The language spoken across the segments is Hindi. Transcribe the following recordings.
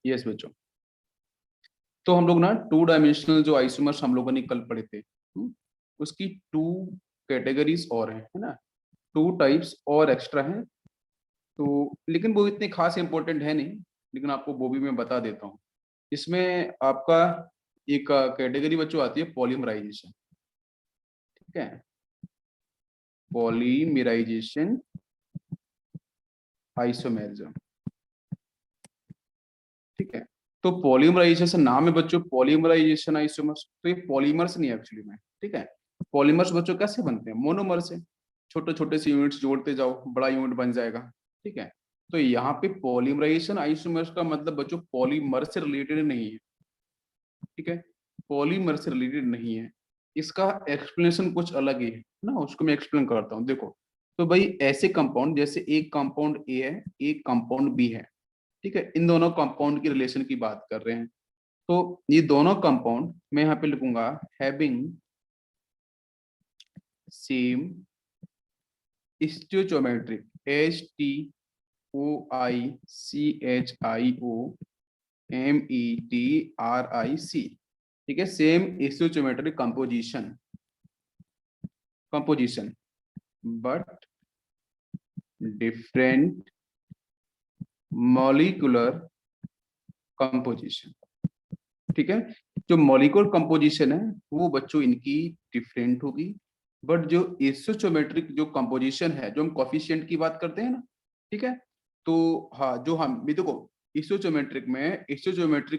यस बच्चों। तो हम लोग ना 2 डायमेंशनल जो आइसोमर्स हम लोगों ने कल पढ़े थे, उसकी 2 कैटेगरीज और है ना, 2 टाइप्स और एक्स्ट्रा हैं। तो लेकिन वो इतने खास इंपॉर्टेंट है नहीं, लेकिन आपको वो भी मैं बता देता हूँ। इसमें आपका एक कैटेगरी बच्चों आती है पॉलीमराइजेशन। ठीक है, पॉलीमराइजेशन आइसोमेरिज्म। ठीक है, तो पॉलीमराइजेशन नाम है बच्चों, पॉलीमराइजेशन आइसोमर्स। तो ये पॉलीमर्स नहीं है एक्चुअली में। ठीक है, पॉलीमर्स बच्चों कैसे बनते हैं? मोनोमर से। छोटे छोटे से यूनिट्स जोड़ते जाओ, बड़ा यूनिट बन जाएगा। ठीक है, तो यहाँ पे पॉलीमराइजेशन आइसोमर्स का मतलब बच्चों पॉलीमर से रिलेटेड नहीं है। ठीक है, पॉलीमर से रिलेटेड नहीं है, इसका एक्सप्लेनेशन कुछ अलग ही है ना, उसको मैं एक्सप्लेन करता हूँ। देखो, तो भाई ऐसे कंपाउंड, जैसे एक कंपाउंड ए है, एक कंपाउंड बी है। ठीक है, इन दोनों कंपाउंड की रिलेशन की बात कर रहे हैं। तो ये दोनों कंपाउंड मैं यहाँ पे लिखूंगा हैविंग सेम स्टियोमेट्रिक, STOICHIOMETRIC। ठीक है, same stoichiometric composition, composition but different molecular composition. ठीक है, जो मॉलिक्यूलर कंपोजिशन है वो बच्चों इनकी डिफरेंट होगी, बट जो स्टोइचोमेट्रिक जो कंपोजिशन है, जो हम कोफिशिएंट की बात करते हैं ना, ठीक है, तो हाँ, जो हम भी देखो, स्टोइचोमेट्रिक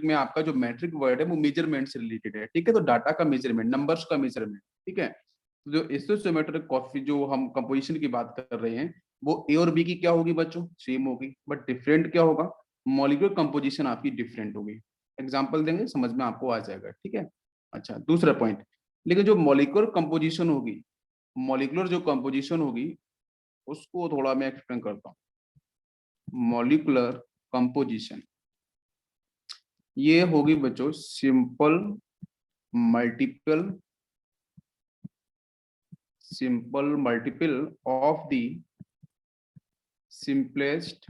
में आपका जो मैट्रिक वर्ड है वो मेजरमेंट से रिलेटेड है। ठीक है, तो डाटा का मेजरमेंट, नंबर्स का मेजरमेंट। ठीक है, तो जो स्टोइचोमेट्रिक कॉफी जो हम कंपोजिशन की बात कर रहे हैं, वो ए और बी की क्या होगी बच्चों? सेम होगी, बट डिफरेंट क्या होगा? मॉलिक्यूलर कंपोजिशन आपकी डिफरेंट होगी। एग्जाम्पल देंगे, समझ में आपको आ जाएगा। ठीक है, अच्छा दूसरा पॉइंट, लेकिन जो मॉलिक्यूलर कंपोजिशन होगी, मॉलिक्यूलर जो कंपोजिशन होगी उसको थोड़ा मैं एक्सप्लेन करता हूँ। मॉलिक्यूलर कंपोजिशन ये होगी बच्चों simple multiple, simple multiple of the simplest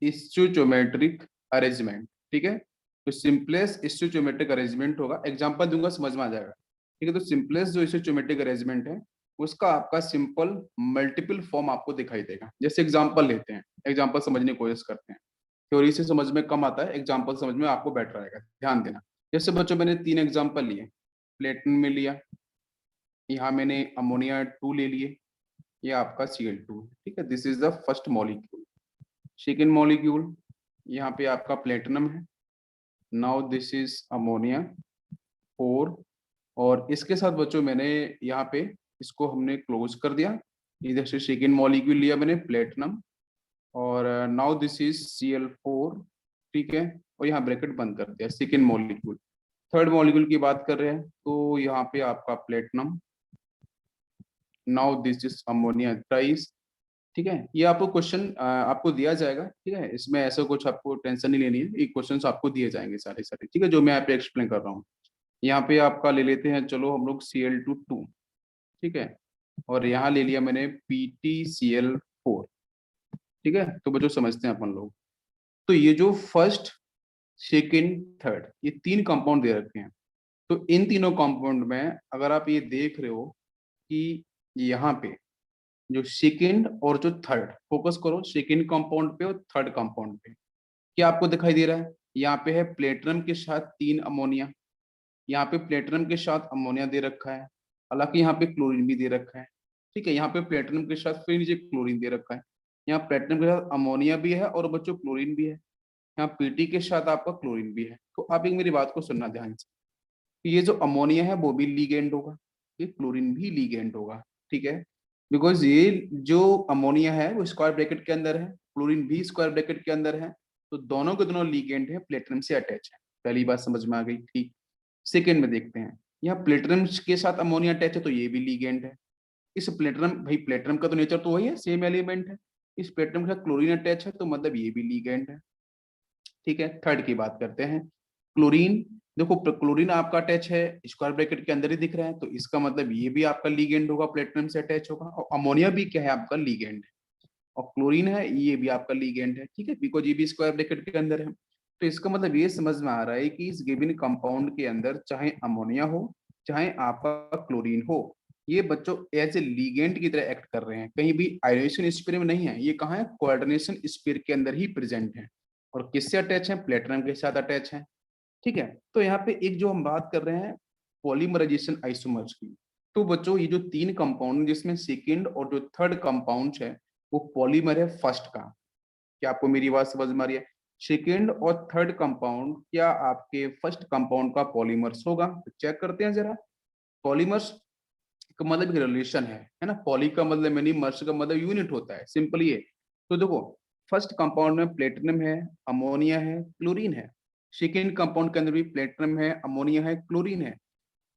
stoichiometric arrangement. ठीक है, तो सिंपलेस्ट स्टोइचोमेट्रिक अरेंजमेंट होगा। एग्जांपल दूंगा, समझ में आ जाएगा। ठीक है, तो सिंपलेस्ट जो स्टोइचोमेट्रिक अरेंजमेंट है उसका आपका सिंपल मल्टीपल फॉर्म आपको दिखाई देगा। जैसे एग्जांपल लेते हैं, एग्जांपल समझने की कोशिश करते हैं। थ्योरी से समझ में कम आता है, एग्जांपल समझ में आपको बेटर आएगा, ध्यान देना। जैसे बच्चों मैंने 3 एग्जांपल लिए, प्लेटिनम में लिया, यहाँ मैंने अमोनिया 2 ले लिए, ये आपका Cl2। ठीक है, this is the first molecule. Second molecule यहाँ पे आपका प्लेटिनम है, नाउ दिस इज अमोनिया 4, और इसके साथ बच्चों मैंने यहाँ पे इसको हमने क्लोज कर दिया। इधर से सेकेंड मॉलिक्यूल लिया मैंने प्लेटिनम, और नाउ दिस इज Cl4। ठीक है, और यहाँ ब्रैकेट बंद कर दिया, सेकेंड मॉलिक्यूल। थर्ड मॉलिक्यूल की बात कर रहे हैं, तो यहाँ पे आपका platinum, now this is ammonia 2। ठीक है, ये आपको क्वेश्चन आपको दिया जाएगा। ठीक है, इसमें ऐसा कुछ आपको टेंशन नहीं लेनी है, ये क्वेश्चंस आपको दिए जाएंगे सारे सारे। ठीक है, जो मैं यहाँ पे एक्सप्लेन कर रहा हूँ। यहाँ पे आपका ले लेते हैं, चलो हम लोग Cl2 ठीक है, और यहाँ ले लिया मैंने PtCl4। ठीक है, तो बच्चों समझते हैं अपन लोग। तो ये जो फर्स्ट सेकेंड थर्ड, ये 3 कंपाउंड दे रखे हैं। तो इन तीनों कंपाउंड में अगर आप ये देख रहे हो कि यहाँ पे जो सेकेंड और जो थर्ड, फोकस करो सेकेंड कंपाउंड पे और थर्ड कंपाउंड पे, क्या आपको दिखाई दे रहा है? यहाँ पे है प्लेटिनम के साथ 3 अमोनिया, यहाँ पे प्लेटिनम के साथ अमोनिया दे रखा है, हालांकि यहाँ पे क्लोरीन भी दे रखा है। ठीक है, यहाँ पे प्लेटिनम के साथ फिर नीचे क्लोरीन दे रखा है, यहाँ प्लेटिनम के साथ अमोनिया भी है और बच्चों क्लोरीन भी है, यहाँ पीटी के साथ आपका क्लोरीन भी है। तो आप एक मेरी बात को सुनना ध्यान से, ये जो अमोनिया है वो भी लीगेंड होगा, ये क्लोरीन भी लीगेंड होगा। ठीक है, बिकॉज ये जो अमोनिया है वो स्क्वायर ब्रैकेट के अंदर है, क्लोरीन भी स्क्वायर ब्रैकेट के अंदर है, तो दोनों के दोनों लीगेंड है, प्लेटिनम से अटैच है। पहली बात समझ में आ गई। ठीक, सेकेंड में देखते हैं, यहाँ प्लेटिनम के साथ अमोनिया अटैच है तो ये भी लीगेंड है। इस प्लेटिनम, भाई प्लेटिनम का तो नेचर तो वही है, सेम एलिमेंट है, इस प्लेटिनम के साथ क्लोरीन अटैच है तो मतलब ये भी लीगेंड है। ठीक है, थर्ड की बात करते हैं, क्लोरीन। देखो क्लोरीन आपका अटैच है, स्क्वायर ब्रैकेट के अंदर ही दिख रहा है, तो इसका मतलब ये भी आपका लीगेंड होगा, प्लेटिनम से अटैच होगा, और अमोनिया भी क्या है आपका लीगेंड है। और क्लोरीन है ये भी आपका लिगेंड है, ठीक है, बिकॉज ये भी स्क्वायर ब्रैकेट के अंदर है। तो इसका मतलब ये समझ में आ रहा है कि इस गिवन कंपाउंड के अंदर चाहे अमोनिया हो चाहे आपका क्लोरीन हो, ये बच्चों एज ए लिगेंड की तरह एक्ट कर रहे हैं, कहीं भी आयोनेशन स्पेयर में नहीं है, ये कहाँ है, कोऑर्डिनेशन स्पेयर के अंदर ही प्रेजेंट है। और किससे अटैच है, प्लेटिनम के साथ अटैच है, ठीक है। तो यहाँ पे एक जो हम बात कर रहे हैं पॉलीमराइजेशन आइसोमर्स की, तो बच्चों ये जो तीन कंपाउंड जिसमें सेकेंड और जो थर्ड कंपाउंड है वो पॉलीमर है फर्स्ट का। क्या आपको मेरी बात समझ में आ रही है? सेकेंड और थर्ड कंपाउंड क्या आपके फर्स्ट कंपाउंड का पॉलीमर्स होगा? तो चेक करते हैं जरा। पॉलीमर्स का मतलब एक रिलेशन है ना, पॉली का मतलब मिनी, मर्स का मतलब यूनिट होता है, सिंपल ये। तो देखो फर्स्ट कंपाउंड में प्लेटिनम है, अमोनिया है, क्लोरीन है। सेकेंड कंपाउंड के अंदर भी प्लेटिनम है, अमोनिया है, क्लोरीन है।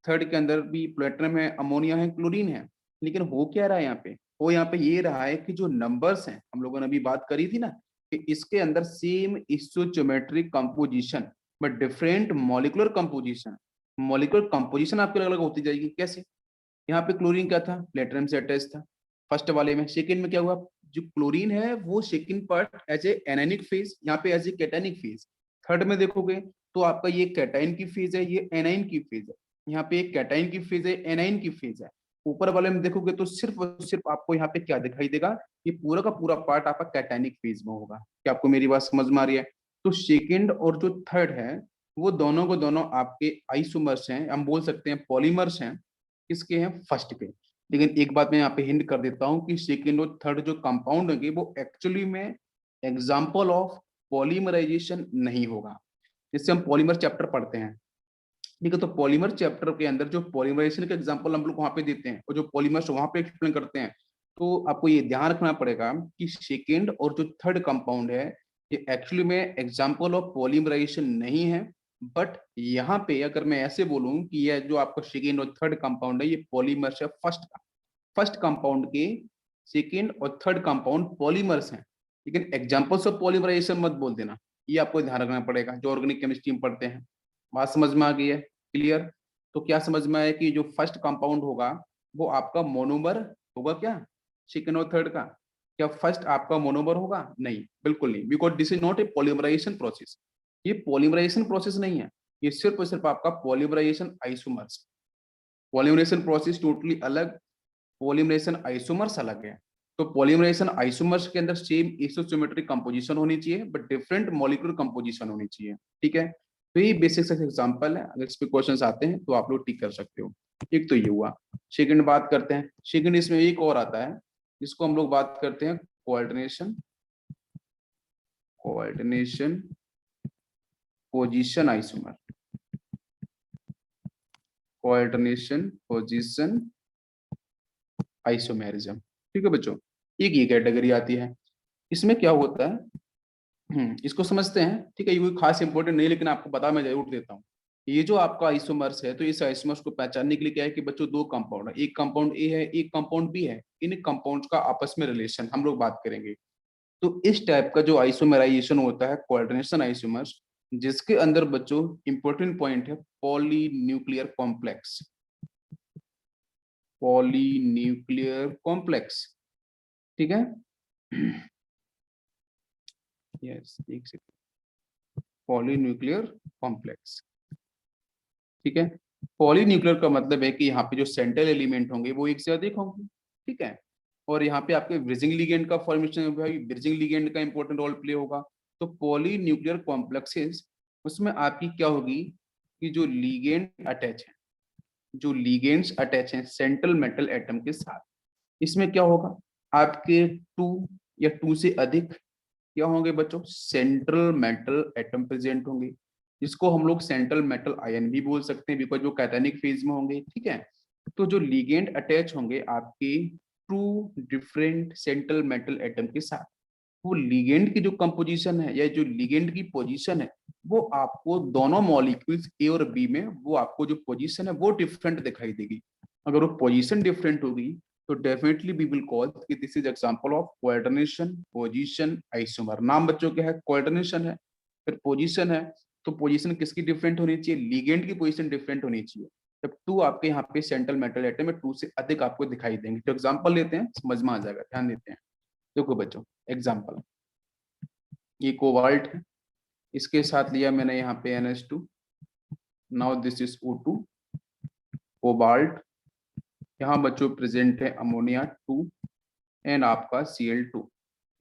थर्ड के अंदर भी प्लेटिनम है, अमोनिया है, क्लोरीन है। लेकिन हो क्या रहा है यहाँ पे, वो यहाँ पे ये रहा है कि जो नंबर्स हैं, हम लोगों ने अभी बात करी थी ना कि इसके अंदर same stoichiometric composition but different molecular composition. Molecular composition आपकी अलग अलग होती जाएगी। कैसे? यहाँ पे क्लोरीन क्या था, प्लेटिनम से अटैच था फर्स्ट वाले में। सेकेंड में क्या हुआ, जो क्लोरीन है वो second part as a anionic phase, यहाँ पे as a cationic phase. Third में देखोगे तो आपका ये कैटायन की फेज है, ये एनाइन की फेज है। यहाँ पे एक कैटायन की फेज है, एनाइन की फेज है। ऊपर वाले में देखोगे तो सिर्फ और सिर्फ आपको यहाँ पे क्या दिखाई देगा, ये पूरा का पूरा पार्ट आपका कैटायनिक फेज में होगा। क्या आपको मेरी बात समझ में आ रही है? तो सेकेंड और जो थर्ड है वो दोनों को दोनों आपके आइसोमर्स हैं, हम बोल सकते हैं पॉलीमर्स हैं। किसके हैं, फर्स्ट के। लेकिन एक बात मैं यहाँ पे हिंट कर देता हूँ कि सेकेंड और थर्ड जो कंपाउंड होंगे वो एक्चुअली में एग्जाम्पल ऑफ पॉलीमराइजेशन नहीं होगा। जिससे हम पॉलीमर चैप्टर पढ़ते हैं, ठीक है, तो पॉलीमर चैप्टर के अंदर जो पॉलीमराइजेशन का एग्जांपल हम लोग वहां पे देते हैं और जो पॉलीमर्स वहां पे एक्सप्लेन करते हैं, तो आपको ये ध्यान रखना पड़ेगा कि सेकेंड और जो थर्ड कंपाउंड है ये एक्चुअली में एग्जांपल ऑफ पॉलीमराइजेशन नहीं है। बट यहाँ पे अगर मैं ऐसे बोलूं कि यह जो आपका सेकेंड और थर्ड कंपाउंड है ये पॉलीमर्स है फर्स्ट का। फर्स्ट कंपाउंड के सेकेंड और थर्ड कंपाउंड पॉलीमर्स हैं, लेकिन एग्जांपल्स ऑफ पॉलीमराइजेशन मत बोल देना। ये आपको ध्यान रखना पड़ेगा जो ऑर्गेनिक केमिस्ट्री में पढ़ते हैं। बात समझ में आ गई है? क्लियर? तो क्या समझ में आया कि जो फर्स्ट कंपाउंड होगा वो आपका मोनोमर होगा क्या, सेकेंड और थर्ड का? क्या फर्स्ट आपका मोनोमर होगा? नहीं, बिल्कुल नहीं, because this is not a polymerisation process. ये पॉलीमराइजेशन प्रोसेस नहीं है, ये सिर्फ और सिर्फ आपका polymerisation isomers. Polymerisation process totally अलग, पॉलीमरेशन आइसोमर्स अलग है। तो पॉलीमरेशन आइसोमर्स के अंदर सेम आइसोसिमेट्रिक कंपोजिशन होनी चाहिए बट डिफरेंट मॉलिक्यूलर कंपोजिशन होनी चाहिए, ठीक है। तो ये बेसिक से एग्जांपल है, अगर इस पे क्वेश्चंस आते हैं तो आप लोग टिक कर सकते हो। एक तो ये हुआ। सेकंड बात करते हैं, सेकंड इसमें एक और आता है जिसको हम लोग बात करते हैं coordination, coordination position isomer, coordination position isomerism, ठीक है बच्चों। एक ये कैटेगरी आती है। इसमें क्या होता है, इसको समझते हैं, ठीक है, ये कोई खास इंपॉर्टेंट नहीं लेकिन आपको बता मैं जरूर देता हूँ। ये जो आपका आइसोमर्स है तो इस आइसोमर्स को पहचानने के लिए क्या है कि बच्चों दो कंपाउंड है, एक कंपाउंड ए है एक कंपाउंड बी है। इन कंपाउंड्स का आपस में रिलेशन हम लोग बात करेंगे। तो इस टाइप का जो आइसोमेराइजेशन होता है कोऑर्डिनेशन आइसोमर्स, जिसके अंदर बच्चों इंपॉर्टेंट पॉइंट है poly nuclear complex, poly nuclear complex, ठीक है। यस, एक सेकंड, पॉलीन्यूक्लियर कॉम्प्लेक्स, ठीक है। पॉलीन्यूक्लियर का मतलब है कि यहाँ पे जो सेंट्रल एलिमेंट होंगे वो एक से अधिक होंगे, ठीक है। और यहाँ पे आपके ब्रिजिंग लिगेंड का फॉर्मेशन, भाई ब्रिजिंग लिगेंड का इंपॉर्टेंट रोल प्ले होगा। तो पॉलीन्यूक्लियर कॉम्प्लेक्सेस, उसमें आपकी क्या होगी कि जो लिगेंड अटैच है, जो लिगेंड्स अटैच हैं सेंट्रल मेटल एटम के साथ, इसमें क्या होगा, आपके टू या टू से अधिक क्या होंगे बच्चों, सेंट्रल मेटल एटम प्रेजेंट होंगे, जिसको हम लोग सेंट्रल मेटल आयन भी बोल सकते हैं बिकॉज वो कैटायनिक फेज में होंगे, ठीक है। तो जो लिगेंड अटैच होंगे आपके two different central metal atom के साथ, वो लिगेंड की जो कंपोजिशन है या जो लिगेंड की पोजीशन है वो आपको दोनों मॉलिक्यूल्स ए और बी में वो आपको जो पोजीशन है वो डिफरेंट दिखाई देगी। अगर वो पोजीशन डिफरेंट होगी तो डेफिनेटली वी विल कॉल कि this is example of coordination position isomer. नाम बच्चों क्या है, कोऑर्डिनेशन है, फिर पोजीशन है। तो पोजीशन किसकी डिफरेंट होनी चाहिए, लिगेंड की पोजीशन डिफरेंट होनी चाहिए। जब टू आपके यहाँ पे सेंट्रल मेटल एटम में टू से अधिक आपको दिखाई देंगे, तो एग्जांपल लेते हैं समझ में आ जाएगा, ध्यान देते हैं। देखो बच्चों, एग्जाम्पल, ये कोबाल्ट है, इसके साथ लिया मैंने यहाँ पे NH2, now this is O2, cobalt, यहाँ बच्चों प्रेजेंट है अमोनिया 2 एंड आपका Cl2।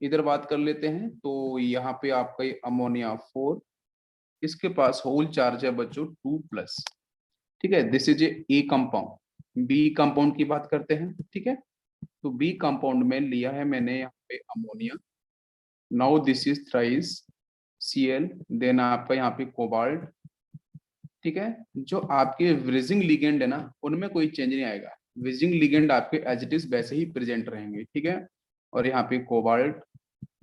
इधर बात कर लेते हैं, तो यहाँ पे आपका ये अमोनिया 4, इसके पास होल चार्ज है बच्चों 2+। ठीक है, this is a compound. B compound की बात करते हैं, ठीक है, तो बी कंपाउंड में लिया है मैंने यहाँ पे ammonia, now this is thrice Cl, then आपका यहाँ पे कोबाल्ट। ठीक है, जो आपके विजिंग लिगेंड है ना, उनमें कोई चेंज नहीं आएगा, विजिंग लिगेंड आपके एज इट इज वैसे ही प्रेजेंट रहेंगे। ठीक है, और यहाँ पे कोबाल्ट,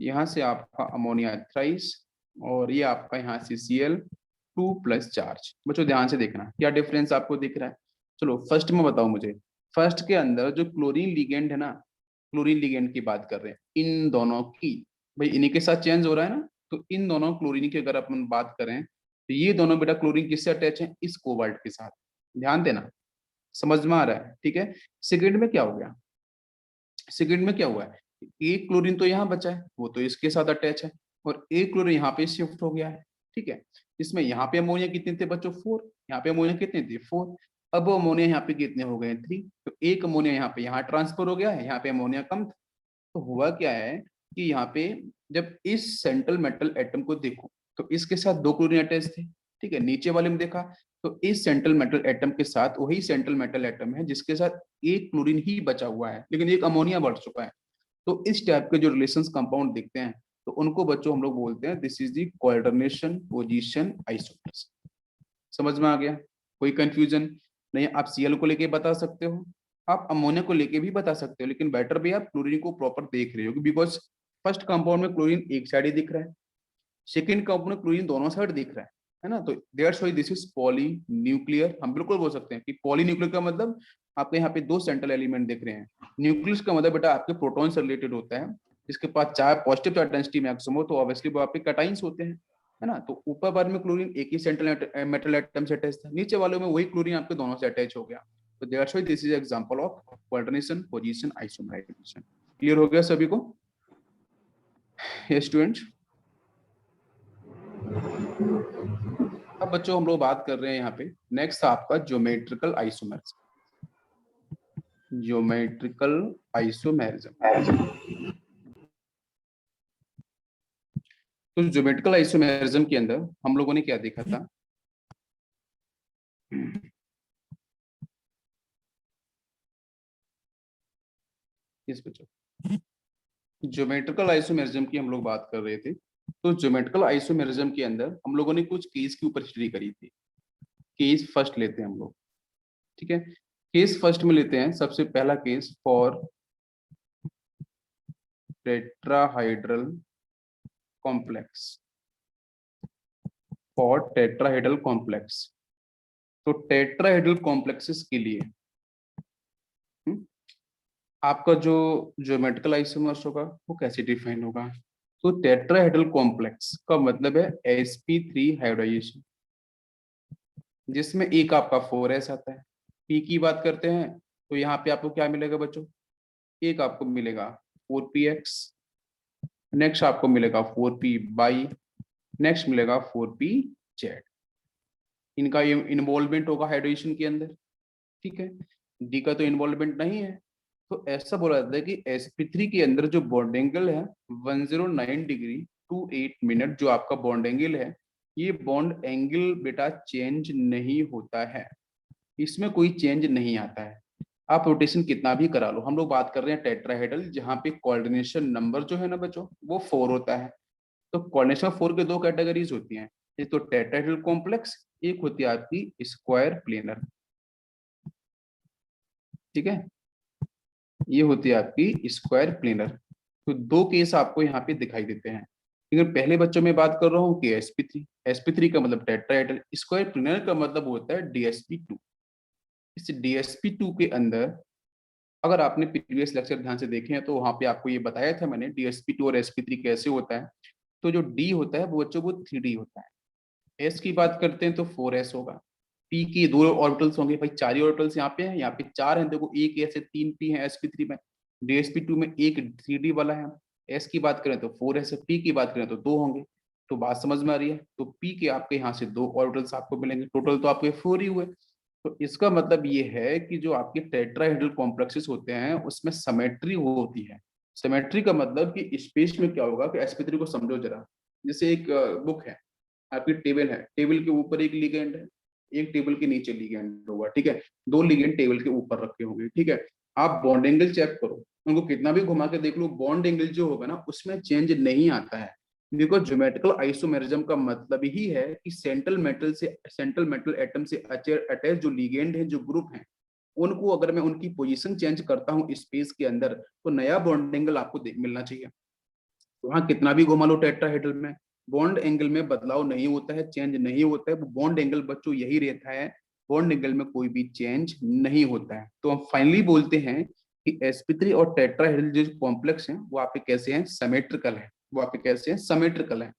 यहाँ से आपका अमोनिया थ्राइस, और ये आपका यहाँ से Cl2+ चार्ज। बच्चों ध्यान से देखना क्या डिफरेंस आपको दिख रहा है। चलो फर्स्ट में बताओ मुझे, फर्स्ट के अंदर जो क्लोरीन लिगेंड है ना, क्लोरीन लिगेंड की बात कर रहे हैं, इन दोनों की, भाई इन्हीं के साथ चेंज हो रहा है ना, तो इन दोनों क्लोरीन की अगर अपन बात करें, तो ये दोनों बेटा क्लोरीन किससे अटैच है, इस कोबाल्ट के साथ। ध्यान देना, समझ में आ रहा है। ठीक है, सेकेंड में क्या हो गया, सेकेंड में क्या हुआ है, एक क्लोरीन तो यहाँ बचा है, वो तो इसके साथ अटैच है, और एक क्लोरीन यहाँ पे शिफ्ट हो गया है। ठीक है, इसमें यहाँ पे अमोनिया कितने थे बच्चों, 4, यहाँ पे अमोनिया कितने थे, 4। अब अमोनिया यहाँ पे कितने हो गए, 3, तो एक अमोनिया यहाँ पे यहाँ ट्रांसफर हो गया है, यहाँ पे अमोनिया कम था। तो हुआ क्या है कि यहाँ पे जब इस सेंट्रल मेटल एटम को देखो, तो इसके साथ 2 क्लोरीन अटैच थे। ठीक है, नीचे वाले में देखा, तो इस सेंट्रल मेटल एटम के साथ वही सेंट्रल मेटल एटम है जिसके साथ एक क्लोरीन ही बचा हुआ है, लेकिन एक अमोनिया बढ़ चुका है। तो इस टाइप के जो रिलेशंस कंपाउंड दिखते हैं, तो उनको बच्चों हम लोग बोलते हैं this is the coordination position isomers. समझ में आ गया, कोई कंफ्यूजन नहीं। आप Cl को लेके बता सकते हो, आप अमोनिया को लेके भी बता सकते हो, लेकिन बेटर भी आप क्लोरीन को प्रॉपर देख रहे हो, बिकॉज फर्स्ट कंपाउंड में क्लोरीन एक साइड ही दिख रहा है, सेकेंड कंपाउंड में क्लोरीन दोनों साइड दिख रहा है ना, तो that's why this is poly nuclear. हम बिल्कुल बोल सकते हैं कि पॉली न्यूक्लियर का मतलब आपके यहाँ पे 2 सेंट्रल एलिमेंट दिख रहे हैं। न्यूक्लियस का मतलब बेटा आपके प्रोटॉन से रिलेटेड होता है, जिसके पास चाहे पॉजिटिव चाहे डेंसिटी मैक्सिमम हो, तो ऑब्वियसली वो आपके कैटाइंस होते हैं, है ना। तो ऊपर बार में क्लोरीन एक ही सेंट्रल मेटल एटम से अटैच था, नीचे वालों में वही क्लोरीन आपके दोनों से अटैच हो गया। तो that's why this is example of coordination position isomerisation. Clear हो गया सभी को, ये स्टूडेंट्स। अब बच्चों हम लोग बात कर रहे हैं यहाँ पे नेक्स्ट आपका ज्योमेट्रिकल आइसोमर्स, ज्योमेट्रिकल आइसोमेरिज्म। तो ज्योमेट्रिकल आइसोमेरिज्म के अंदर हम लोगों ने क्या देखा था, इस बच्चों ज्योमेट्रिकल आइसोमेरिज्म की हम लोग बात कर रहे थे। तो ज्योमेट्रिकल आइसोमेरिज्म के अंदर हम लोगों ने कुछ केस के ऊपर स्टडी करी थी। केस फर्स्ट लेते हैं हम लोग, ठीक है। केस फर्स्ट में लेते हैं, सबसे पहला case for tetrahedral complex, for tetrahedral complex. तो टेट्राहाइड्रल कॉम्प्लेक्सेस के लिए आपका जो ज्योमेट्रिकल आइसोमर्स होगा वो कैसे डिफाइन होगा। तो टेट्राहाइड्रल कॉम्प्लेक्स का मतलब है sp3 हाइब्रिडाइजेशन, जिसमें एक आपका 4s आता है। p की बात करते हैं, तो यहाँ पे आपको क्या मिलेगा बच्चों, एक आपको मिलेगा 4px, नेक्स्ट आपको मिलेगा 4p बाई, नेक्स्ट मिलेगा 4pz। इनका ये इन्वॉल्वमेंट होगा हाइड्रेशन के अंदर, ठीक है। डी का तो इन्वॉल्वमेंट नहीं है। तो ऐसा बोला जाता है कि sp3 के अंदर जो बॉन्ड एंगल है 109 डिग्री 28 मिनट, जो आपका बॉन्ड एंगल है, ये बॉन्ड एंगल बेटा चेंज नहीं होता है, इसमें कोई चेंज नहीं आता है। आप रोटेशन कितना भी करा लो, हम लोग बात कर रहे हैं टेट्राहेड्रल, जहाँ पे कोऑर्डिनेशन नंबर जो है ना बच्चों वो 4 होता है। तो कोऑर्डिनेशन 4 के 2 कैटेगरीज होती हैं, एक तो टेट्राहेड्रल कॉम्प्लेक्स, एक होती है आपकी स्क्वायर प्लेनर, ठीक है, ये होती है आपकी स्क्वायर प्लेनर। तो 2 केस आपको यहाँ पे दिखाई देते हैं, लेकिन पहले बच्चों में बात कर रहा हूँ कि sp3 का मतलब टेट्राहेड्रल, स्क्वायर प्लेनर का मतलब होता है dsp2। इस dsp2 के अंदर अगर आपने प्रीवियस लेक्चर ध्यान से देखे हैं, तो वहां पे आपको ये बताया था मैंने dsp2 और sp3 कैसे होता है। तो जो d होता है वो बच्चों वो 3d होता है, s की बात करते हैं तो 4s होगा, p की 2 ऑर्बिटल्स होंगे, भाई 4 ही ऑर्बिटल्स यहाँ पे हैं, यहाँ पे 4 हैं, देखो एक ऐसे 3p है sp3 में, dsp2 में एक 3d वाला है। एस की बात करें तो 4s है, पी की बात करें तो 2 होंगे। तो बात समझ में आ रही है? तो पी के आपके यहाँ से 2 ऑर्बिटल्स आपको मिलेंगे, टोटल तो आपके 4 ही हुए। तो इसका मतलब ये है कि जो आपके टेट्राहेड्रल कॉम्प्लेक्सेस होते हैं उसमें सिमेट्री होती है। सिमेट्री का मतलब कि स्पेस में क्या होगा कि sp3 को समझो जरा। जैसे एक बुक है, आपकी टेबल है, टेबल के ऊपर एक लिगेंड है, एक टेबल के नीचे लिगेंड होगा, ठीक है। 2 लिगेंड टेबल के ऊपर रखे होंगे, ठीक है। आप बॉन्ड एंगल चेक करो, उनको कितना भी घुमा के देख लो, बॉन्ड एंगल जो होगा ना उसमें चेंज नहीं आता है। बिकॉज ज्योमेट्रिकल आइसोमेरिज्म का मतलब ही है कि सेंट्रल मेटल एटम से अटैच जो लिगेंड है, जो ग्रुप है, उनको अगर मैं उनकी पोजीशन चेंज करता हूँ स्पेस के अंदर तो नया बॉन्ड एंगल आपको मिलना चाहिए। तो हाँ, कितना भी घुमा लो टेट्राहेड्रल में, बॉन्ड एंगल में बदलाव नहीं होता है, चेंज नहीं होता है, वो बॉन्ड एंगल बच्चों यही रहता है। बॉन्ड एंगल में कोई भी चेंज नहीं होता है। तो हम फाइनली बोलते हैं कि sp3 और टेट्राहेड्रल जो कॉम्प्लेक्स हैं वो आपके कैसे हैं, सिमेट्रिकल है। वो आपके कैसे हैं, सिमेट्रिकल है।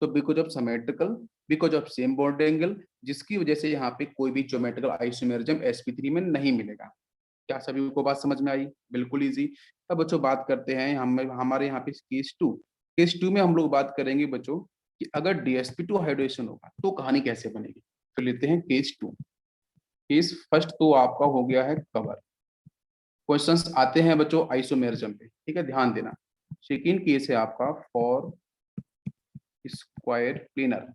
तो because of symmetrical, because of same bond angle, जिसकी वजह से यहाँ पे कोई भी ज्योमेट्रिकल आइसोमेरिज्म sp3 में नहीं मिलेगा। क्या सभी को बात समझ में आई? बिल्कुल इजी। अब बच्चों बात करते हैं हम हमारे यहाँ पे केस 2। केस 2 में हम लोग बात करेंगे बच्चों कि अगर dsp2 हाइड्रेशन होगा तो कहानी कैसे बनेगी। तो लेते हैं केस 2। केस फर्स्ट तो आपका हो गया है कवर। क्वेश्चंस आते हैं बच्चों आइसोमेरिज्म पे, ठीक है, ध्यान देना। सेकेंड केस है आपका फॉर स्क्वायर प्लेनर।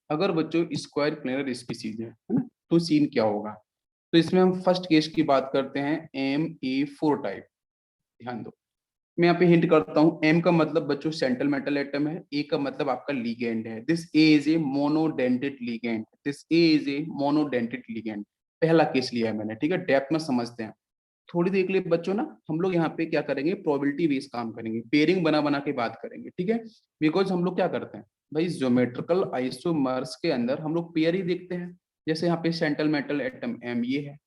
अगर बच्चों स्क्वायर प्लेनर स्पीसीज है ना, तो सीन क्या होगा। तो इसमें हम फर्स्ट केस की बात करते हैं ME4 टाइप। ध्यान दो, मैं यहाँ पे हिंट करता हूँ। एम का मतलब बच्चों सेंट्रल मेटल एटम है, ए का मतलब आपका लिगेंड है। This A is a monodentate ligand, this A is a monodentate ligand. पहला केस लिया है मैंने, ठीक है। डेप्थ में समझते हैं थोड़ी देर के लिए बच्चों ना। हम लोग यहाँ पे क्या करेंगे, प्रोबेबिलिटी बेस्ड काम करेंगे, पेयरिंग बना बना के बात करेंगे, ठीक है। बिकॉज हम लोग क्या करते हैं भाई, ज्योमेट्रिकल आइसोमर्स के अंदर हम लोग पेयर ही देखते हैं। जैसे यहाँ पे सेंट्रल मेटल एटम एम ये है,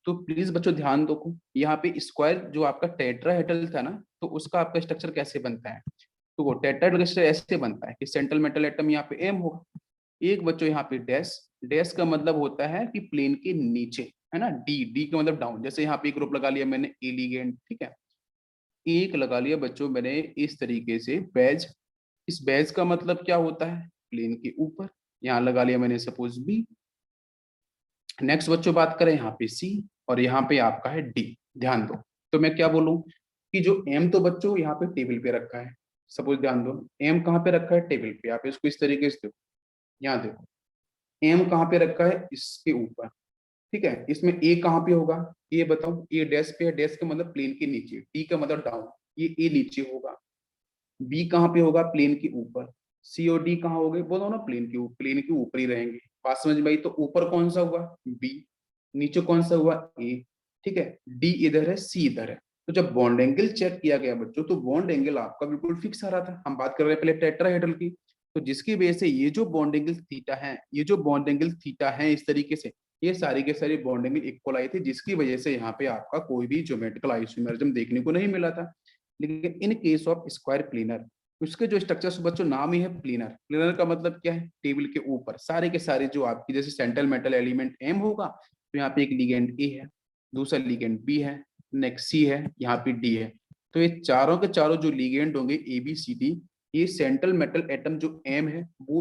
तो प्लीज बच्चों ध्यान दो, यहाँ पे स्क्वायर जो आपका टेट्राहेड्रल था ना, तो उसका आपका स्ट्रक्चर कैसे बनता है। तो वो टेट्राहेड्रल स्ट्रक्चर ऐसे बनता है कि सेंट्रल मेटल एटम यहाँ पे एम होगा, एक बच्चों यहाँ पे डैश। डैश का मतलब होता है कि प्लेन के नीचे, है ना। डी, डी का मतलब डाउन। जैसे यहाँ पे एक ग्रुप लगा लिया मैंने ए लिगेंड, ठीक है। एक लगा लिया बच्चों मैंने इस तरीके से बैज। इस बैज का मतलब क्या होता है, प्लेन के ऊपर। यहाँ लगा लिया मैंने सपोज बी। नेक्स्ट बच्चों बात करें यहाँ पे सी, और यहाँ पे आपका है डी। ध्यान दो, तो मैं क्या बोलूं कि जो एम तो बच्चों यहाँ पे टेबल पे रखा है। सपोज ध्यान दो, एम कहाँ पे रखा है, टेबल पे। आप इसको इस तरीके से देखो, यहाँ देखो, एम कहाँ पे रखा है, इसके ऊपर, ठीक है। इसमें ए कहाँ पे होगा, ये बताओ। ए डैश पे है, डैश का मतलब प्लेन के नीचे, डी का मतलब डाउन, ये ए नीचे होगा। बी कहाँ पे होगा, प्लेन के ऊपर। सी और डी कहाँ हो गए, बोलो ना, प्लेन के ऊपर ही रहेंगे। बात समझ में आई? तो ऊपर कौन सा हुआ, बी। नीचे कौन सा हुआ, ए। ठीक है, डी इधर है, सी इधर है। तो जब बॉन्ड एंगल चेक किया गया बच्चों, तो बॉन्ड एंगल आपका बिल्कुल फिक्स आ रहा था। हम बात कर रहे हैं पहले टेट्राहेड्रल की। तो जिसकी वजह से ये जो बॉन्ड एंगल थीटा है, ये जो बॉन्ड एंगल थीटा है इस तरीके से, ये सारी के सारी बॉन्ड एंगल इक्वल आई थी, जिसकी वजह से यहाँ पे आपका कोई भी ज्योमेट्रिकल आइसोमेरिज्म देखने को नहीं मिला था। लेकिन in case of square planar, उसके जो स्ट्रक्चर बच्चों नाम ही है प्लेनर। प्लेनर का मतलब क्या है, टेबल के ऊपर सारे के सारे जो आपकी, जैसे सेंट्रल मेटल एलिमेंट एम होगा, तो यहाँ पे एक लिगेंड ए है, दूसरा लिगेंड बी है, नेक्स्ट सी है, यहाँ पे डी है। तो ये चारों के चारों जो लिगेंड होंगे ए बी सी डी, ये सेंट्रल मेटल एटम जो एम है वो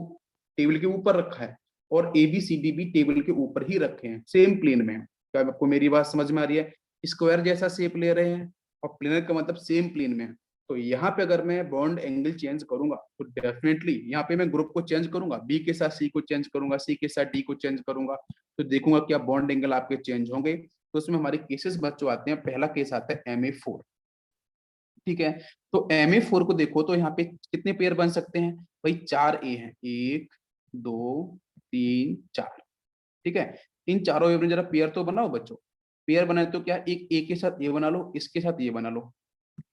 टेबल के ऊपर रखा है, और ए बी सी डी भी टेबल के ऊपर ही रखे हैं, सेम प्लेन में। क्या आपको मेरी बात समझ में आ रही है? स्क्वायर जैसा शेप ले रहे हैं, और प्लेनर का मतलब सेम प्लेन में है। तो यहाँ पे अगर मैं बॉन्ड एंगल चेंज करूंगा तो डेफिनेटली यहाँ पे मैं ग्रुप को चेंज करूंगा, बी के साथ सी को चेंज करूंगा, सी के साथ डी को चेंज करूंगा, तो देखूंगा क्या बॉन्ड एंगल आपके चेंज होंगे। तो उसमें हमारे केसेस बच्चों आते हैं। पहला केस आता है MA4, ठीक है। तो MA4 को देखो तो यहाँ पे कितने पेयर बन सकते हैं भाई, 4 ए हैं, 1 2 3 4, ठीक है। इन चारों ए में जरा पेयर तो बनाओ बच्चों। पेयर बनाए तो क्या, एक ए के साथ ये बना लो, इसके साथ ये बना लो।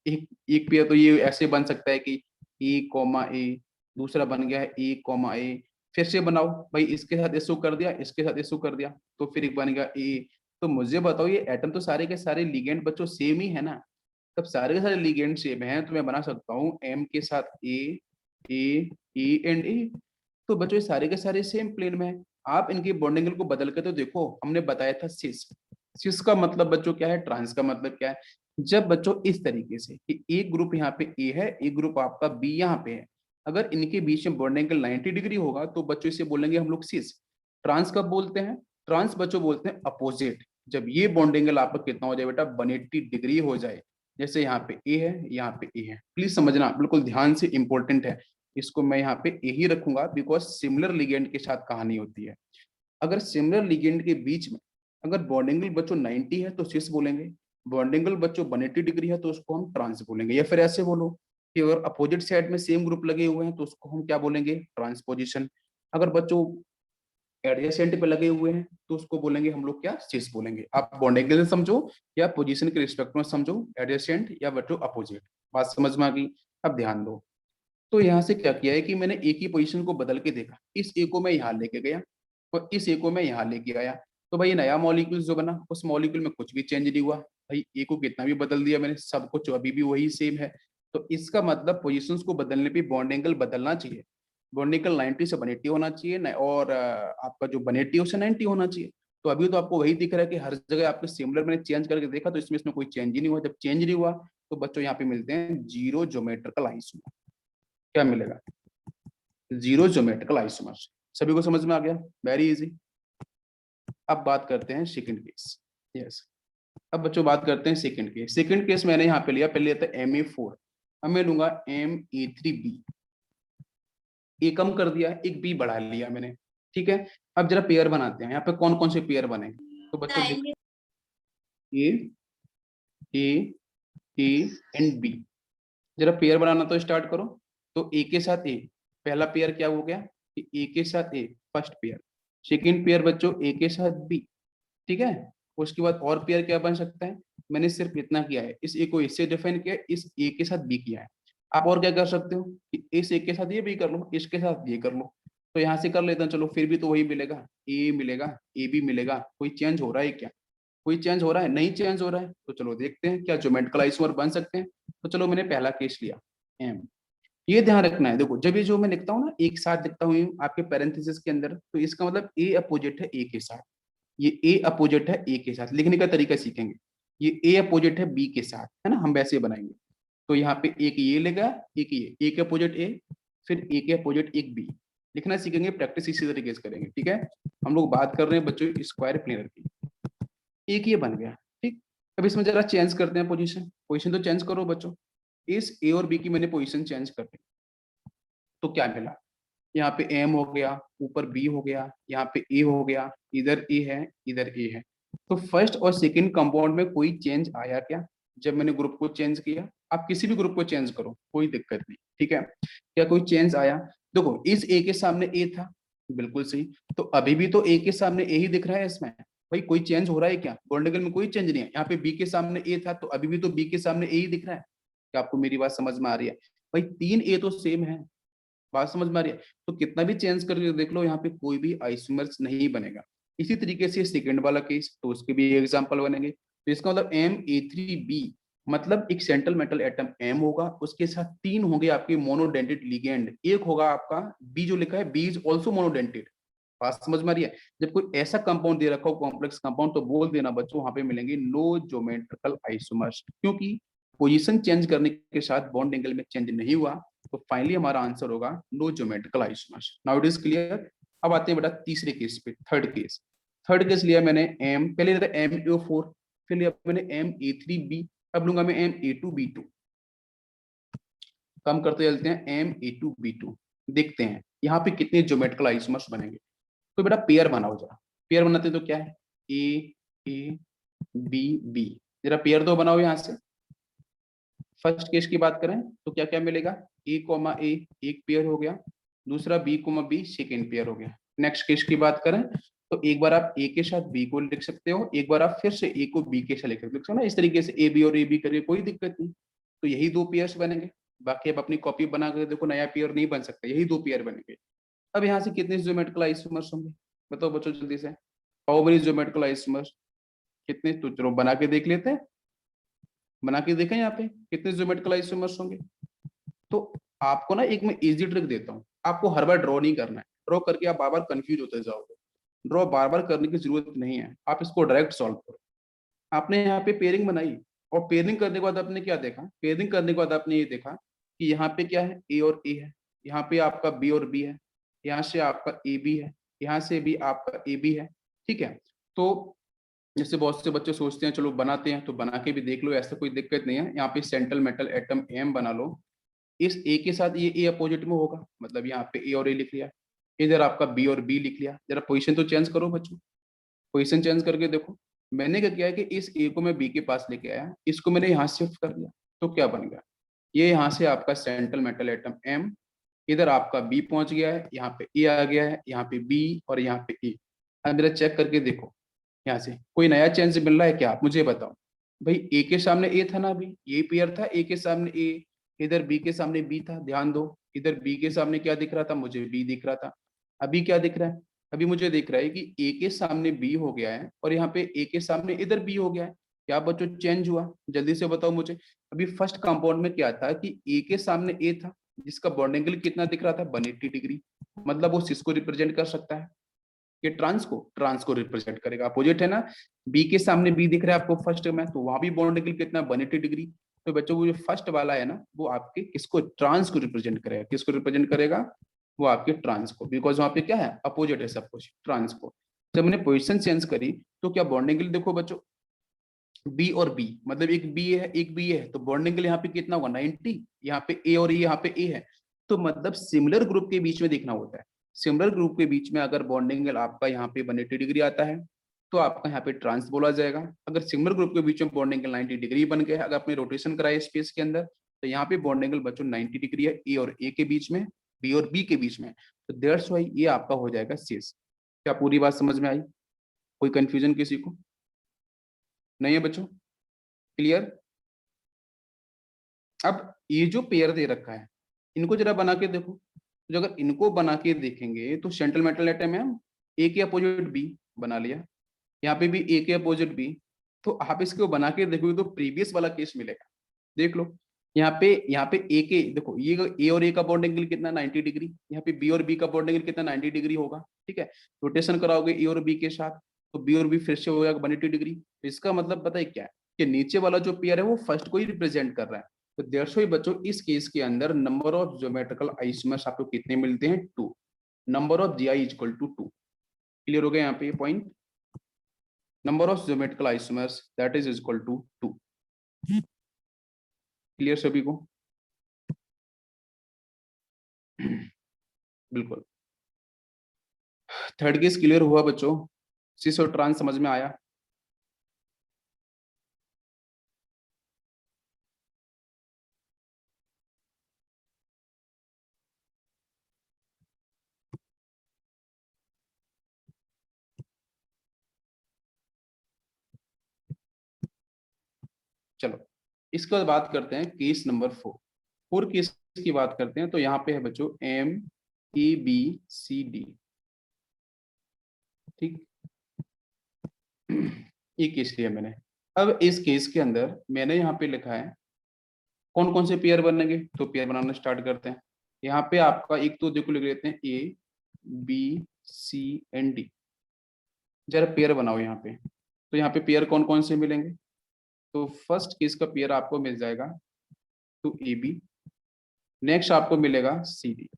एक एक पेयर तो ये ऐसे बन सकता है कि ए कॉमा ए, दूसरा बन गया है ए कॉमा ए। फिर से बनाओ भाई, इसके साथ इसो कर दिया, इसके साथ इसो कर दिया, तो फिर एक बन गया ए। तो मुझे बताओ, ये एटम तो सारे के सारे लिगेंड बच्चों सेम ही है ना। तब सारे के सारे लिगेंड सेम है, तो मैं बना सकता हूँ एम के साथ ए, ए, ए एंड ए। तो बच्चों ये सारे के सारे सेम प्लेन में है। आप इनके बॉन्ड एंगल को बदल के तो देखो, हमने बताया था सिस। सिस का मतलब बच्चों क्या है, ट्रांस का मतलब क्या है, जब बच्चों इस तरीके से कि एक ग्रुप यहाँ पे ए है, एक ग्रुप आपका बी यहाँ पे है, अगर इनके बीच में बॉन्ड एंगल 90 डिग्री होगा तो बच्चों इसे बोलेंगे हम लोग सिस। ट्रांस कब बोलते हैं? ट्रांस बच्चों बोलते हैं अपोजिट, जब ये बॉन्ड एंगल आपका कितना हो जाए बेटा, 180 डिग्री हो जाए। जैसे यहाँ पे ए है, यहाँ पे ए है, प्लीज समझना बिल्कुल ध्यान से, इंपॉर्टेंट है। इसको मैं यहाँ पे ए ही रखूंगा बिकॉज सिमिलर लिगेंड के साथ कहानी होती है। अगर सिमिलर लिगेंड के बीच में अगर बॉन्ड एंगल बच्चों 90 है तो सिस बोलेंगे, बॉन्ड एंगल बच्चों 180 डिग्री है तो उसको हम ट्रांस बोलेंगे। या फिर ऐसे बोलो कि अगर अपोजिट साइड में सेम ग्रुप लगे हुए हैं तो उसको हम क्या बोलेंगे, ट्रांसपोजिशन। अगर बच्चों एडजेसेंट पे लगे हुए हैं तो उसको बोलेंगे हम लोग क्या, सिस बोलेंगे। आप बॉन्ड एंगल से समझो या पोजीशन के रिस्पेक्ट में समझो, एडजेसेंट या बच्चों अपोजिट। बात समझ में आ गई? अब ध्यान दो, तो यहाँ से क्या किया है कि मैंने ए की पोजीशन को बदल के देखा, इस ए को मैं यहाँ लेके गया और इस ए को मैं यहाँ लेके आया, तो भाई नया मॉलिक्यूल जो बना उस मॉलिक्यूल में कुछ भी चेंज नहीं हुआ। भाई ए को कितना भी बदल दिया मैंने, सब कुछ अभी भी वही सेम है। तो इसका मतलब पोजीशंस को बदलने पे बॉन्ड एंगल बदलना चाहिए। बॉन्ड एंगल 90 से 180 होना चाहिए और आपका जो 180 से 90 होना चाहिए। तो अभी तो आपको वही दिख रहा है कि हर जगह आपके सिमिलर मैंने चेंज करके देखा तो इसमें कोई चेंज ही नहीं हुआ। जब चेंज नहीं हुआ तो बच्चों यहाँ पे मिलते हैं जीरो ज्योमेट्रिकल आइसोमर। क्या मिलेगा? Zero geometrical isomers. सभी को समझ में आ गया? Very easy. अब बात करते हैं सेकंड केस। यस, अब बच्चों बात करते हैं सेकंड केस। सेकंड केस मैंने यहाँ पे लिया, पहले लिया था Ma4, अब मैं लूंगा Ma3B। ए कम कर दिया, एक बी बढ़ा लिया मैंने, ठीक है। अब जरा पेयर बनाते हैं, यहाँ पे कौन कौन से पेयर बनेंगे तो बच्चों देखो, ए ए ए एंड बी। जरा पेयर बनाना तो स्टार्ट करो। तो ए के साथ ए, पहला पेयर क्या हो गया कि ए के साथ ए, फर्स्ट पेयर। सेकंड पेयर बच्चों ए के साथ बी, ठीक है। उसके बाद और पेयर क्या बन सकता है, मैंने सिर्फ इतना किया है, इस ए को इससे डिफाइन किया है, इस ए के साथ बी किया है। आप और क्या कर सकते हो कि इस ए के साथ ये भी कर लो, इसके साथ ये कर लो। तो यहाँ से कर लेते हैं, चलो फिर भी तो वही मिलेगा, ए मिलेगा, ए बी मिलेगा। कोई चेंज हो रहा है क्या? कोई चेंज हो रहा है? नहीं चेंज हो रहा है। तो चलो देखते हैं क्या ज्योमेट्रिकल आइसोमर बन सकते हैं। तो चलो मैंने पहला केस लिया एम। ये ध्यान रखना है, देखो जब ये जो मैं लिखता हूँ ना एक साथ लिखता हूँ आपके पैरेंथेसिस के अंदर, तो इसका मतलब ए अपोजिट है ए के साथ, ये ए अपोजिट है ए के साथ। लिखने का तरीका सीखेंगे, ये ए अपोजिट है बी के साथ, है ना, हम वैसे बनाएंगे। तो यहाँ पे एक ये लेगा, एक ये, ए के अपोजिट ए, फिर ए के अपोजिट एक बी। लिखना सीखेंगे, प्रैक्टिस इसी तरीके से करेंगे, ठीक है। हम लोग बात कर रहे हैं बच्चों स्क्वायर प्लेनर की। एक ये बन गया, ठीक। अब इसमें जरा चेंज करते हैं पोजीशन, पोजीशन तो चेंज करो बच्चों। इस ए और बी की मैंने पोजीशन चेंज कर दी, तो क्या मिला, यहाँ पे एम हो गया, ऊपर बी हो गया, यहाँ पे ए हो गया, इधर ए है, इधर ए है। तो फर्स्ट और सेकंड कंपाउंड में कोई चेंज आया क्या जब मैंने ग्रुप को चेंज किया? आप किसी भी ग्रुप को चेंज करो, कोई दिक्कत नहीं, ठीक है। क्या कोई चेंज आया? देखो इस ए के सामने ए था, बिल्कुल सही, तो अभी भी तो ए के सामने ए ही दिख रहा है इसमें। भाई कोई चेंज हो रहा है क्या? बॉन्डिंगल में कोई चेंज नहीं है। यहाँ पे बी के सामने ए था तो अभी भी तो बी के सामने ए ही दिख रहा है। क्या आपको मेरी बात समझ में आ रही है? भाई तीन ए तो सेम है, बात समझ में आ रही है? तो कितना भी चेंज करके देख लो, यहाँ पे कोई भी आइसोमर्स नहीं बनेगा। इसी तरीके से सेकंड वाला केस, तो उसके भी एग्जांपल बनेंगे। तो इसका मतलब Ma3B, मतलब एक सेंट्रल मेटल एटम M होगा, उसके साथ तीन होंगे आपके मोनोडेंटेड लिगेंड, एक होगा आपका बी जो लिखा है, बी इज ऑल्सो मोनोडेंटेड। बात समझ में आ रही है? जब कोई ऐसा कंपाउंड दे रखा हो कॉम्प्लेक्स कंपाउंड, तो बोल देना बच्चों वहां पे मिलेंगे नो ज्योमेट्रिकल आइसोमर्स, क्योंकि पोजीशन चेंज करने के साथ बॉन्ड एंगल में चेंज नहीं हुआ। तो फाइनली हमारा आंसर होगा no geometrical isomers. Now it is clear. अब आते हैं बेटा तीसरे केस पे, थर्ड केस। थर्ड केस लिया मैंने एम, पहले लिया था MaO4, फिर लिया मैंने Ma3B, अब लूंगा मैं Ma2B2। कम करते चलते हैं Ma2B2, देखते हैं यहाँ पे कितने ज्योमेट्रिकल आइसोमर्स बनेंगे। तो बेटा पेयर बनाओ जरा, पेयर बनाते तो क्या है, A A B B, जरा पेयर दो बनाओ यहाँ से। फर्स्ट केस की बात करें तो क्या क्या मिलेगा, A, एक पेयर हो गया, दूसरा B, सेकेंड पेयर हो गया। नेक्स्ट केस की बात करें तो एक बार आप A के साथ B को लिख सकते हो, एक बार आप फिर से A को B के साथ लिख सकते हो ना, इस तरीके से AB और AB करिए, कोई दिक्कत नहीं। तो यही दो पेयर्स बनेंगे, बाकी आप अपनी कॉपी बना कर देखो, नया पेयर नहीं बन सकता, यही दो पेयर बनेंगे। अब यहाँ से कितने ज्योमेट्रिकल आइसोमर्स होंगे बताओ बच्चों जल्दी से, हाउ मेनी ज्योमेट्रिकल आइसोमर्स, कितने? तो चलो बना के देख लेते हैं, बना के देखें यहाँ पे कितने ज्योमेट्रिकल आइसोमर्स होंगे। तो आपको ना एक मैं इजी ट्रिक देता हूँ, आपको हर बार ड्रॉ नहीं करना है, ड्रॉ करके आप बार बार कंफ्यूज होते जाओगे। ड्रॉ बार बार करने की जरूरत नहीं है, आप इसको डायरेक्ट सॉल्व करो। आपने यहाँ पे पेयरिंग बनाई, और पेयरिंग करने के बाद आपने क्या देखा, पेयरिंग करने के बाद आपने ये देखा कि यहाँ पे क्या है, ए और ए है, यहाँ पे आपका बी और बी है, यहाँ से आपका ए बी है, यहाँ से भी आपका ए बी है। ठीक है, तो जैसे बहुत से बच्चे सोचते हैं चलो बनाते हैं, तो बना के भी देख लो, ऐसा कोई दिक्कत नहीं है। यहाँ पे सेंट्रल मेटल एटम एम बना लो, इस ए के साथ ये ए अपोजिट में होगा, मतलब यहाँ पे ए और ए लिख लिया, इधर आपका बी और बी लिख लिया। जरा पोजीशन तो चेंज करो बच्चों, पोजीशन चेंज करके देखो। मैंने क्या किया है कि इस ए को मैं बी के पास लेके आया, इसको मैंने यहाँ शिफ्ट कर दिया, तो क्या बन गया, ये यहाँ से आपका सेंट्रल मेटल एटम एम, इधर आपका बी पहुंच गया है, यहाँ पे ए आ गया है, यहाँ पे बी और यहाँ पे ए। अब मेरा चेक करके देखो, यहाँ से कोई नया चेंज मिल रहा है क्या, आप मुझे बताओ। भाई ए के सामने ए था ना, अभी ये पेयर था, ए के सामने ए, इधर बी के सामने बी था, ध्यान दो, इधर बी के सामने क्या दिख रहा था, मुझे बी दिख रहा था। अभी क्या दिख रहा है, अभी मुझे दिख रहा है कि ए के सामने बी हो गया है और यहाँ पे ए के सामने इधर बी हो गया है। क्या बच्चों चेंज हुआ, जल्दी से बताओ मुझे। अभी फर्स्ट कंपाउंड में क्या था कि ए के सामने ए था, जिसका बॉन्ड एंगल कितना दिख रहा था, 180 डिग्री, मतलब वो किसको रिप्रेजेंट कर सकता है, ये ट्रांस को रिप्रेजेंट करेगा। अपोजिट है ना, बी के सामने बी दिख रहा है आपको फर्स्ट में, तो वहां भी बॉन्ड एंगल कितना, 180 डिग्री। तो बच्चों वो जो फर्स्ट वाला है ना, वो आपके किसको, ट्रांस को रिप्रेजेंट करेगा, किसको रिप्रेजेंट करेगा, वो आपके ट्रांस को, बिकॉज वहां पे क्या है, अपोजिट है सब कुछ, ट्रांस को। जब मैंने पोजिशन चेंज करी तो क्या बॉन्ड एंगल देखो बच्चों, बी और बी, मतलब एक बी है एक बी है, तो बॉन्ड एंगल यहाँ पे कितना होगा, 90। यहाँ पे ए और यहाँ पे ए है, तो मतलब सिमिलर ग्रुप के बीच में देखना होता है। सिमिलर ग्रुप के बीच में अगर बॉन्ड एंगल आपका यहाँ पे 180 डिग्री आता है, तो आपका यहाँ पे ट्रांस बोला जाएगा। अगर सिमिलर ग्रुप के बीच में बॉन्ड एंगल 90 डिग्री बन गया, अगर आपने रोटेशन कराया स्पेस के अंदर, तो यहाँ पे बॉन्ड एंगल बच्चों 90 डिग्री है, ए और ए के बीच में, बी और बी के बीच में, तो दैट्स व्हाई ये आपका हो जाएगा सीएस। क्या पूरी बात समझ में आई, कोई कंफ्यूजन किसी को नहीं है बच्चों, क्लियर। अब ये जो पेयर दे रखा है, इनको जरा बना के देखो, जो अगर इनको बना के देखेंगे तो सेंट्रल मेटल एटम है, ए के अपोजिट बी बना लिया, यहाँ पे भी ए के अपोजिट बी, तो आप इसको बना के देखोगे तो प्रीवियस वाला केस मिलेगा। देख लो, यहाँ पे ए के देखो, ये ए और ए का बॉन्ड एंगल कितना, 90 डिग्री, यहाँ पे बी और बी का बॉन्ड एंगल कितना, 90 डिग्री होगा। ठीक है, रोटेशन कराओगे ए और बी के साथ, तो बी और बी फिर से हो जाएगा 180 डिग्री। तो इसका मतलब पता है क्या है, कि नीचे वाला जो पेयर है वो फर्स्ट को ही रिप्रेजेंट कर रहा है। तो देयर ही बच्चों, इस केस के अंदर नंबर ऑफ ज्योमेट्रिकल आइसोमर्स आपको कितने मिलते हैं, 2। Number of G is equal to 2। Clear हो गया यहाँ पे ये point, number of geometrical isomers that is equal to 2। Clear सभी को, बिल्कुल। थर्ड केस क्लियर हुआ बच्चों, सिस और ट्रांस समझ में आया। चलो इसके बाद बात करते हैं केस नंबर 4। केस की बात करते हैं, तो यहाँ पे है बच्चों M A B C D. ठीक, ये केस लिया मैंने। अब इस केस के अंदर मैंने यहाँ पे लिखा है कौन कौन से पेयर बनेंगे, तो पेयर बनाना स्टार्ट करते हैं। यहाँ पे आपका एक तो देखो लिख लेते हैं A B C and D, जरा पेयर बनाओ यहाँ पे। तो यहाँ पे पेयर कौन कौन से मिलेंगे, तो फर्स्ट केस का पेयर आपको मिल जाएगा तो ए बी, नेक्स्ट आपको मिलेगा सी डी।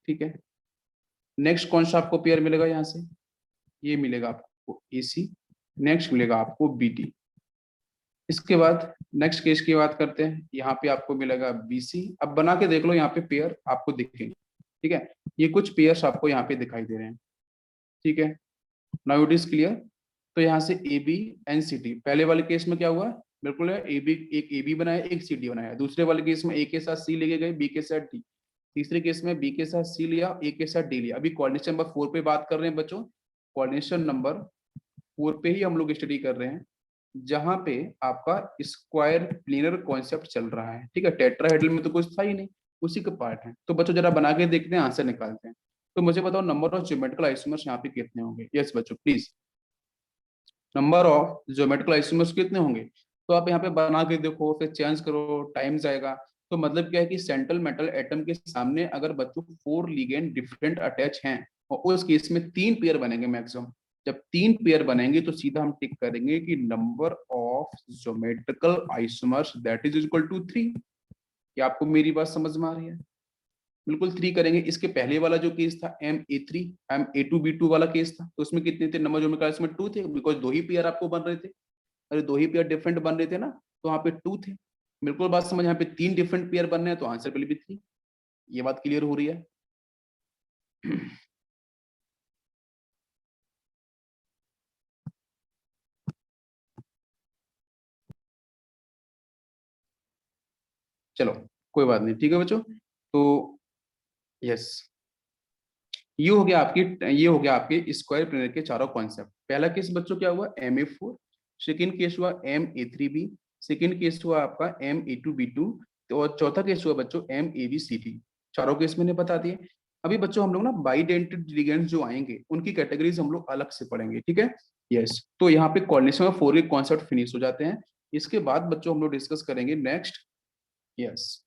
ठीक है, नेक्स्ट कौन सा आपको पेयर मिलेगा, यहाँ से ये मिलेगा आपको ए सी, नेक्स्ट मिलेगा आपको बी डी। इसके बाद नेक्स्ट केस की बात करते हैं, यहाँ पे आपको मिलेगा बी सी। अब बना के देख लो, यहाँ पे पेयर आपको दिखेंगे। ठीक है, ये कुछ पेयर्स आपको यहाँ पे दिखाई दे रहे हैं। ठीक है, नाउ इट इज क्लियर। तो यहाँ से A B and C D, पहले वाले केस में क्या हुआ, बिल्कुल है, ए बी, एक ए बी बनाया एक सी डी बनाया। दूसरे वाले केस में ए के साथ सी लेके गए, बी के साथ डी। तीसरे केस में बी के साथ सी लिया, ए के साथ डी लिया। अभी कोऑर्डिनेशन नंबर 4 पे बात कर रहे हैं बच्चों, कोऑर्डिनेशन नंबर 4 पे ही हम लोग स्टडी कर रहे हैं, जहां पे आपका स्क्वायर प्लेनर कॉन्सेप्ट चल रहा है। ठीक है, टेट्राहेड्रल में तो कुछ था ही नहीं, उसी का पार्ट है। तो बच्चों जरा बना के देखते हैं, आंसर निकालते हैं। तो मुझे बताओ नंबर ऑफ ज्योमेट्रिकल आइसोमर्स यहाँ पे कितने होंगे। यस बच्चों please, number of geometrical isomers कितने होंगे। तो आप यहाँ पे बना के देखो, फिर चेंज करो, टाइम जाएगा। तो मतलब क्या है कि सेंट्रल मेटल एटम के सामने अगर बच्चों 4 लिगेंड डिफरेंट अटैच हैं, और उस केस में 3 पेयर बनेंगे मैक्सिमम। जब 3 पेयर बनेंगे तो सीधा हम टिक करेंगे कि number of geometrical isomers that is equal to 3। क्या आपको मेरी बात समझ में आ रही है? बिल्कुल 3 करेंगे। इसके पहले वाला जो केस था MA3 MA2B2 वाला केस था, तो उसमें कितने थे नंबर ज्योमेट्रिकल आइसोमर? 2 थे, बिकॉज 2 ही पेयर आपको बन रहे थे। अरे 2 ही पेयर डिफरेंट बन रहे थे ना, तो वहां पे 2 थे। बिल्कुल बात समझ, यहाँ पे 3 डिफरेंट पेयर बन रहे हैं तो आंसर विल बी 3। ये बात क्लियर हो रही है? चलो कोई बात नहीं, ठीक है बच्चों। तो यस, ये हो गया आपके स्क्वायर प्लेनर के चारों कॉन्सेप्ट। पहला केस बच्चों क्या हुआ? MA4। सेकेंड केस हुआ MA3B। सेकेंड केस हुआ आपका MA2B2। और चौथा केस हुआ बच्चों MABCD। चारों केस मैंने बता दिए। अभी बच्चों हम लोग ना बाइडेंटेड लिगेंड्स जो आएंगे उनकी कैटेगरीज हम लोग अलग से पढ़ेंगे, ठीक है? यस, तो यहाँ पे कोऑर्डिनेशन ऑफ फोर के कॉन्सेप्ट फिनिश हो जाते हैं। इसके बाद बच्चों हम लोग डिस्कस करेंगे नेक्स्ट। यस।